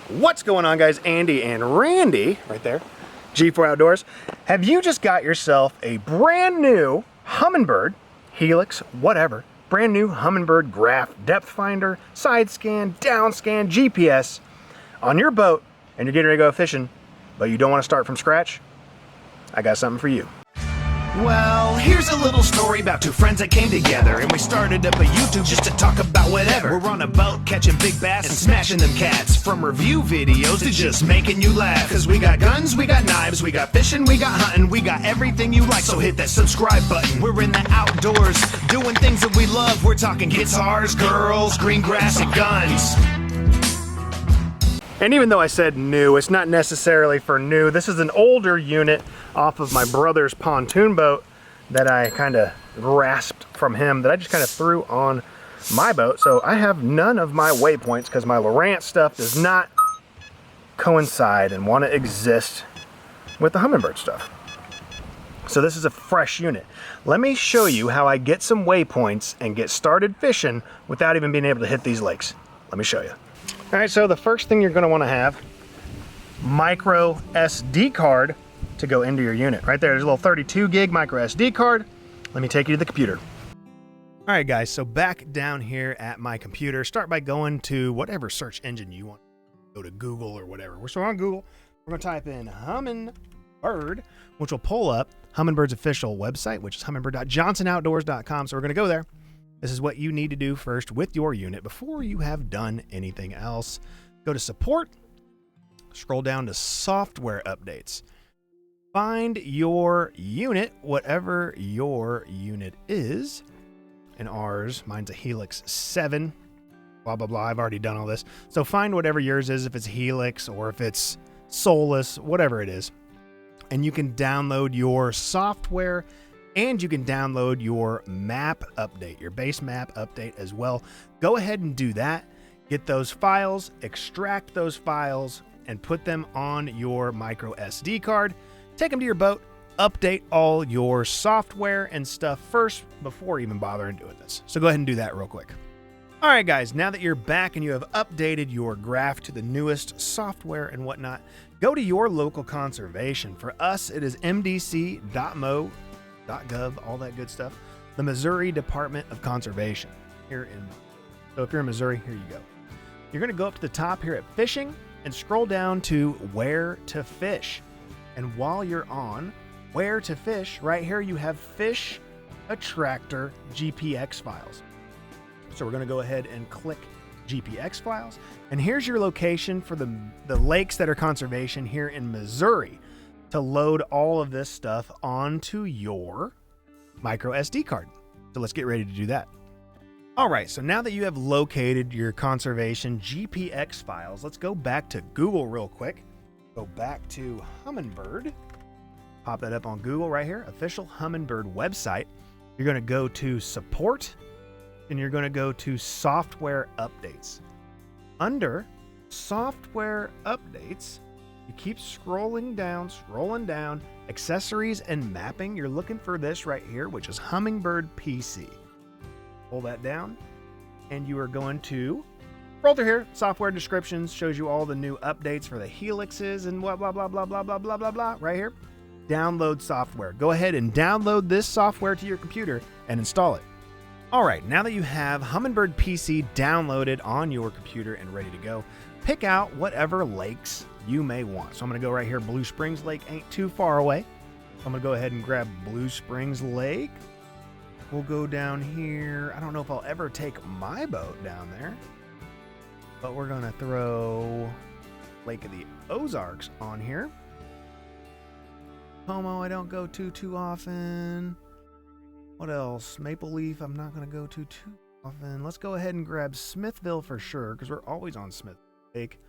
What's going on, guys? Andy and Randy right there, G4 Outdoors. Have you just got yourself a brand new Humminbird Helix, whatever, brand new Humminbird graph depth finder, side scan, down scan, GPS on your boat, and you're getting ready to go fishing, but you don't want to start from scratch? I got something for you. Well, here's a little story about two friends that came together, and we started up a YouTube just to talk about whatever. We're on a boat catching big bass and smashing them cats, from review videos to just making you laugh. Cause we got guns, we got knives, we got fishing, we got hunting, we got everything you like, so hit that subscribe button. We're in the outdoors, doing things that we love. We're talking guitars, girls, green grass, and guns. And even though I said new, it's not necessarily for new. This is an older unit off of my brother's pontoon boat that I kind of grasped from him, that I just kind of threw on my boat. So I have none of my waypoints because my lowrance stuff does not coincide and want to exist with the Humminbird stuff. So this is a fresh unit. Let me show you how I get some waypoints and get started fishing without even being able to hit these lakes. Let me show you. All right, so the first thing you're going to want to have, micro SD card to go into your unit. Right there, there's a little 32 gig micro SD card. Let me take you to the computer. All right, guys, so back down here at my computer, start by going to whatever search engine you want. Go to Google or whatever. We're still on Google. We're going to type in Humminbird, which will pull up Humminbird's official website, which is humminbird.johnsonoutdoors.com. So we're going to go there. This is what you need to do first with your unit before you have done anything else. Go to support, scroll down to software updates. Find your unit, whatever your unit is. And ours, mine's a Helix 7, blah, blah, blah. I've already done all this. So find whatever yours is, if it's Helix or if it's Solus, whatever it is. And you can download your software, and you can download your map update, your base map update as well. Go ahead and do that. Get those files, extract those files, and put them on your micro SD card. Take them to your boat, update all your software and stuff first before even bothering doing this. So go ahead and do that real quick. All right, guys, now that you're back and you have updated your graph to the newest software and whatnot, go to your local conservation. For us, it is mdc.mo.gov, all that good stuff. The Missouri Department of Conservation here in Missouri. So if you're in Missouri, here you go. You're going to go up to the top here at fishing and scroll down to where to fish. And while you're on where to fish, right here you have fish attractor GPX files. So we're going to go ahead and click GPX files. And here's your location for the lakes that are conservation here in Missouri to load all of this stuff onto your micro SD card. So let's get ready to do that. All right, so now that you have located your conservation GPX files, let's go back to Google real quick. Go back to Humminbird. Pop that up on Google right here, official Humminbird website. You're going to go to support, and you're going to go to software updates. Under software updates, you keep scrolling down, accessories and mapping. You're looking for this right here, which is Humminbird PC. Pull that down, and you are going to scroll through here. Software descriptions shows you all the new updates for the Helixes and blah, blah, blah, blah, blah, blah, blah, blah, blah, right here. Download software. Go ahead and download this software to your computer and install it. All right, now that you have Humminbird PC downloaded on your computer and ready to go, pick out whatever lakes you may want. So I'm going to go right here. Blue Springs Lake ain't too far away. I'm going to go ahead and grab Blue Springs Lake. We'll go down here. I don't know if I'll ever take my boat down there, but we're going to throw Lake of the Ozarks on here. Como, I don't go too often. What else? Maple Leaf, I'm not going to go too often. Let's go ahead and grab Smithville for sure, because we're always on Smith Lake.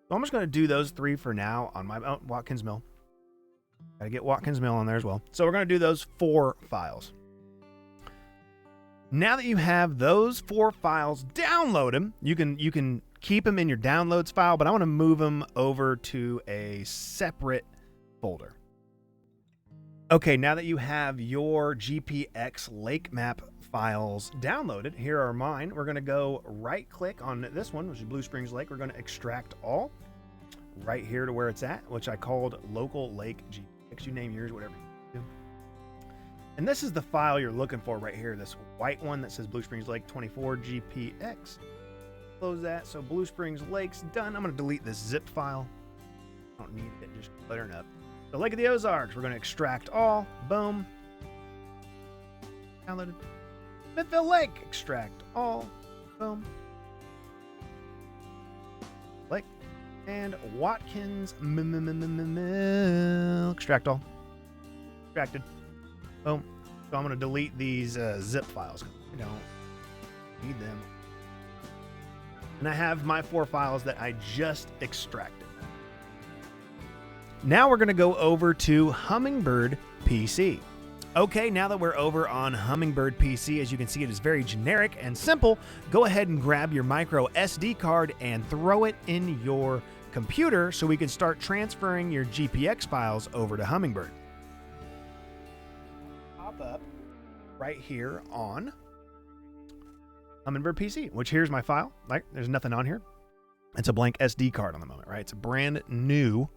So I'm just going to do those three for now on my Watkins Mill. Got to get Watkins Mill on there as well. So we're going to do those 4 files. Now that you have those 4 files, download them. You can keep them in your downloads file, but I want to move them over to a separate folder. Okay, now that you have your GPX lake map files downloaded, here are mine. We're going to go right click on this one, which is Blue Springs Lake. We're going to extract all. right here to where it's at, which I called local lake GPX. You name yours, whatever you do. And this is the file you're looking for right here, this white one that says Blue Springs Lake 24 GPX. Close that. So Blue Springs Lake's done. I'm going to delete this zip file. I don't need it, just cluttering up. So Lake of the Ozarks, we're going to extract all. Boom. Downloaded. Smithville Lake, extract all. Boom. Lake. And Watkins Mill, extract all. Extracted. Boom. So I'm going to delete these zip files. I don't need them. And I have my 4 files that I just extracted. Now we're going to go over to Humminbird PC. Okay, now that we're over on Humminbird PC, as you can see, it is very generic and simple. Go ahead and grab your micro SD card and throw it in your computer so we can start transferring your GPX files over to Humminbird. Pop up right here on Humminbird PC, which here's my file. Like, there's nothing on here. It's a blank SD card on the moment, right? It's a brand new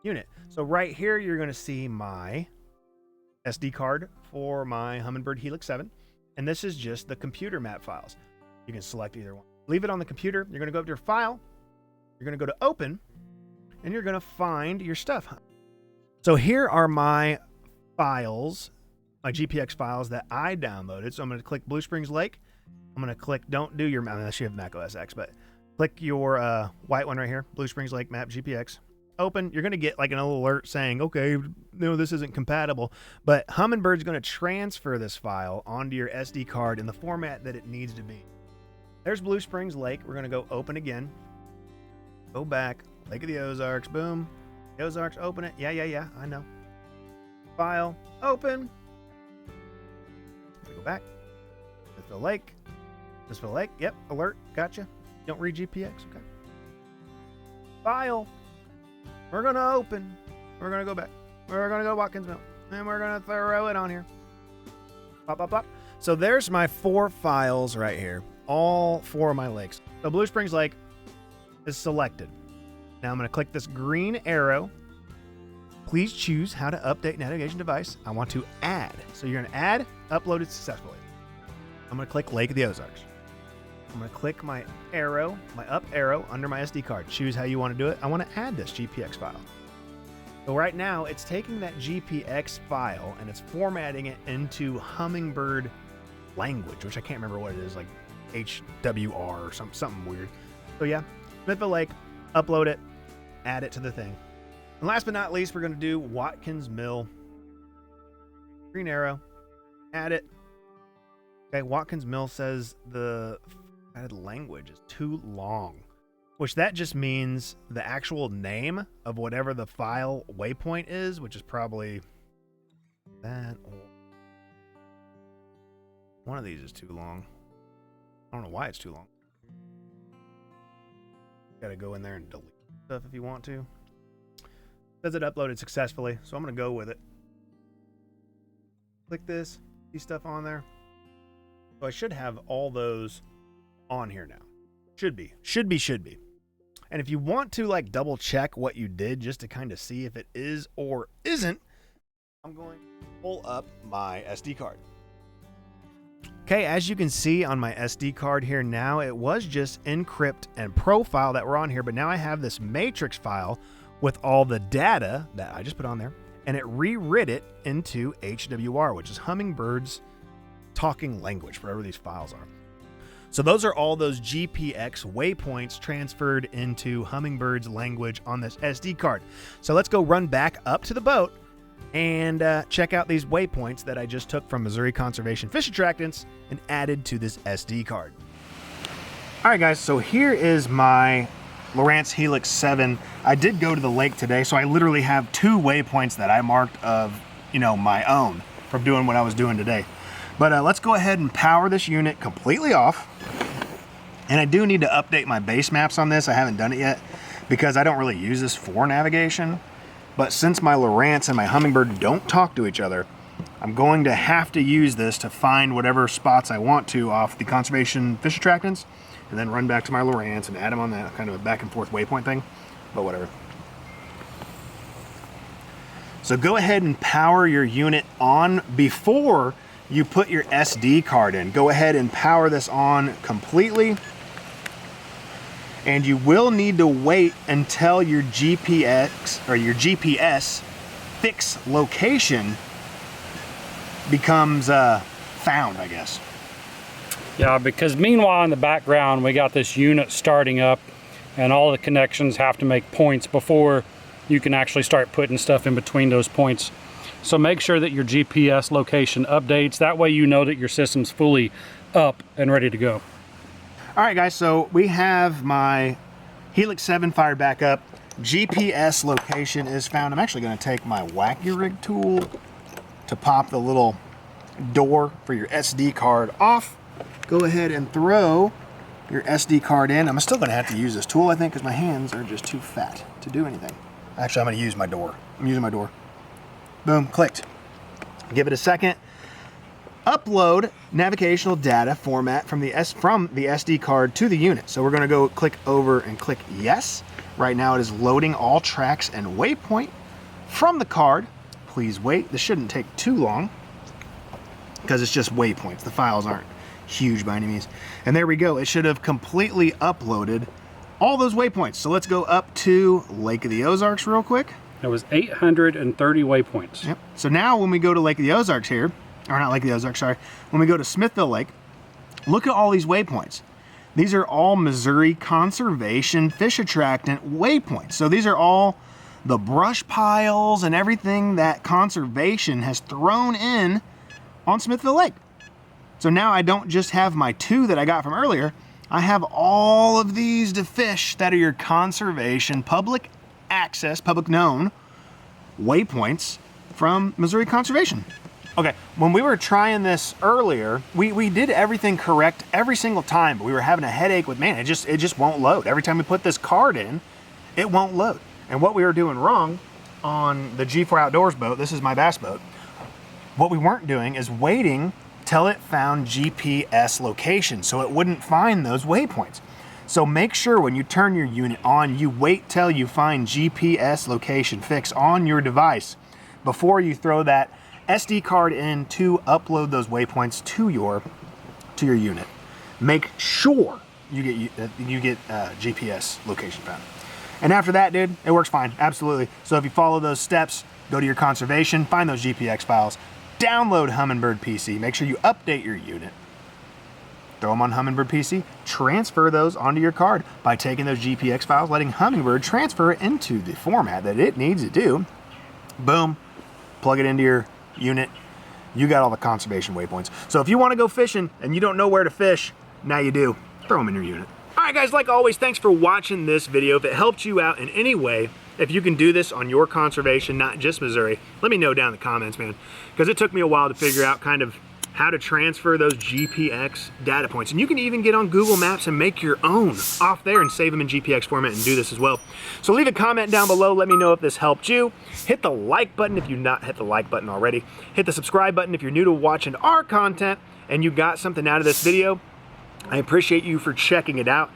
unit. So right here, you're going to see my SD card for my Humminbird Helix 7. And this is just the computer map files. You can select either one. Leave it on the computer. You're going to go up to your file. You're going to go to open, and you're going to find your stuff. So here are my files, my GPX files that I downloaded. So I'm going to click Blue Springs Lake. I'm going to click, don't do your, unless you have Mac OS X, but click your white one right here, Blue Springs Lake map GPX. Open. You're going to get like an alert saying, okay, no, this isn't compatible. But Humminbird's going to transfer this file onto your SD card in the format that it needs to be. There's Blue Springs Lake. We're going to go open again. Go back. Lake of the Ozarks. Boom. The Ozarks. Open it. Yeah. I know. File. Open. Go back. Smithville Lake. Smithville Lake. Yep. Alert. Gotcha. Don't read GPX. Okay. File. We're going to open. We're going to go back. We're going to go Watkins Mill. And we're going to throw it on here. Pop, pop, pop. So there's my 4 files right here. All 4 of my lakes. So Blue Springs Lake is selected. Now I'm going to click this green arrow. Please choose how to update navigation device. I want to add. So you're going to add, uploaded successfully. I'm going to click Lake of the Ozarks. I'm going to click my arrow, my up arrow under my SD card. Choose how you want to do it. I want to add this GPX file. So right now it's taking that GPX file and it's formatting it into Humminbird language, which I can't remember what it is, like HWR or something weird. So yeah, Smithville Lake, upload it, add it to the thing. And last but not least, we're going to do Watkins Mill. Green arrow, add it. Okay, Watkins Mill says the added language is too long, which that just means the actual name of whatever the file waypoint is, which is probably that or one of these is too long. I don't know why it's too long. Got to go in there and delete stuff if you want to. Says it uploaded successfully, so I'm going to go with it. Click this, see stuff on there. So I should have all those on here now. Should be. And if you want to like double check what you did just to kind of see if it is or isn't, I'm going to pull up my SD card. Okay, as you can see on my SD card here now, it was just encrypt and profile that were on here, but now I have this matrix file with all the data that I just put on there, and it rewrit it into HWR, which is Hummingbird's talking language, wherever these files are. So those are all those GPX waypoints transferred into Hummingbird's language on this SD card. So let's go run back up to the boat and check out these waypoints that I just took from Missouri Conservation Fish Attractants and added to this SD card. All right, guys, so here is my Lowrance Helix 7. I did go to the lake today, so I literally have 2 waypoints that I marked of, my own from doing what I was doing today. But let's go ahead and power this unit completely off. And I do need to update my base maps on this. I haven't done it yet because I don't really use this for navigation. But since my Lowrance and my Humminbird don't talk to each other, I'm going to have to use this to find whatever spots I want to off the Conservation Fish Attractants and then run back to my Lowrance and add them on that kind of a back and forth waypoint thing. but whatever. So go ahead and power your unit on before you put your SD card in. Go ahead and power this on completely. And you will need to wait until your GPX or your GPS fixed location becomes found, I guess. Yeah, because meanwhile in the background we got this unit starting up and all the connections have to make points before you can actually start putting stuff in between those points. So make sure that your GPS location updates. That way you know that your system's fully up and ready to go. All right, guys, so we have my Helix 7 fired back up. GPS location is found. I'm actually going to take my wacky rig tool to pop the little door for your SD card off. Go ahead and throw your SD card in. I'm still going to have to use this tool, I think, because my hands are just too fat to do anything. Actually, I'm going to use my door. I'm using my door. Boom, clicked. Give it a second. Upload navigational data format from the SD card to the unit. So we're going to go click over and click yes. Right now it is loading all tracks and waypoint from the card. Please wait. This shouldn't take too long because it's just waypoints. The files aren't huge by any means. And there we go. It should have completely uploaded all those waypoints. So let's go up to Lake of the Ozarks real quick. It was 830 waypoints. Yep. So now when we go to Lake of the Ozarks here, or not Lake of the Ozarks, sorry, when we go to Smithville Lake, look at all these waypoints. These are all Missouri Conservation Fish Attractant waypoints. So these are all the brush piles and everything that conservation has thrown in on Smithville Lake. So now I don't just have my 2 that I got from earlier, I have all of these to fish that are your conservation, public access, public known waypoints from Missouri Conservation. Okay, when we were trying this earlier, we did everything correct every single time, but we were having a headache with, man, it just won't load. Every time we put this card in, it won't load. And what we were doing wrong on the G4 Outdoors boat, this is my bass boat, what we weren't doing is waiting till it found GPS location so it wouldn't find those waypoints. So make sure when you turn your unit on, you wait till you find GPS location fix on your device before you throw that SD card in to upload those waypoints to your unit. Make sure you get GPS location found. And after that, dude, it works fine, absolutely. So if you follow those steps, go to your conservation, find those GPX files, download Humminbird PC, make sure you update your unit, throw them on Humminbird PC, transfer those onto your card by taking those GPX files, letting Humminbird transfer it into the format that it needs to do. Boom, plug it into your unit, you got all the conservation waypoints. So if you want to go fishing and you don't know where to fish, now you do, throw them in your unit. All right, guys, like always, thanks for watching this video. If it helped you out in any way, if you can do this on your conservation, not just Missouri, let me know down in the comments, man, because it took me a while to figure out kind of how to transfer those GPX data points. And you can even get on Google Maps and make your own off there and save them in GPX format and do this as well. So leave a comment down below. Let me know if this helped you. Hit the like button if you've not hit the like button already. Hit the subscribe button if you're new to watching our content and you got something out of this video. I appreciate you for checking it out.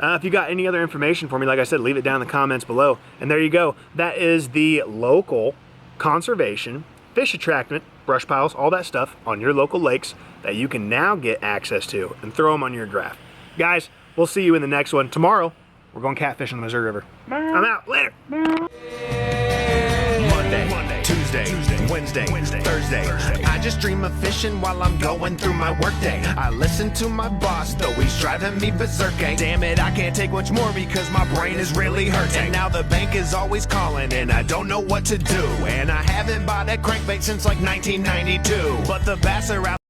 If you got any other information for me, like I said, leave it down in the comments below. And there you go. That is the local conservation, fish attractant, brush piles, all that stuff on your local lakes that you can now get access to and throw them on your draft. Guys, we'll see you in the next one. Tomorrow, we're going catfishing the Missouri River. I'm out. Later. Monday, Tuesday, Wednesday, Thursday. I just dream of fishing while I'm going through my workday. I listen to my boss, though he's driving me berserk. Damn it, I can't take much more because my brain is really hurting. And now the bank is always calling and I don't know what to do. And I haven't bought a crankbait since like 1992. But the bass are out.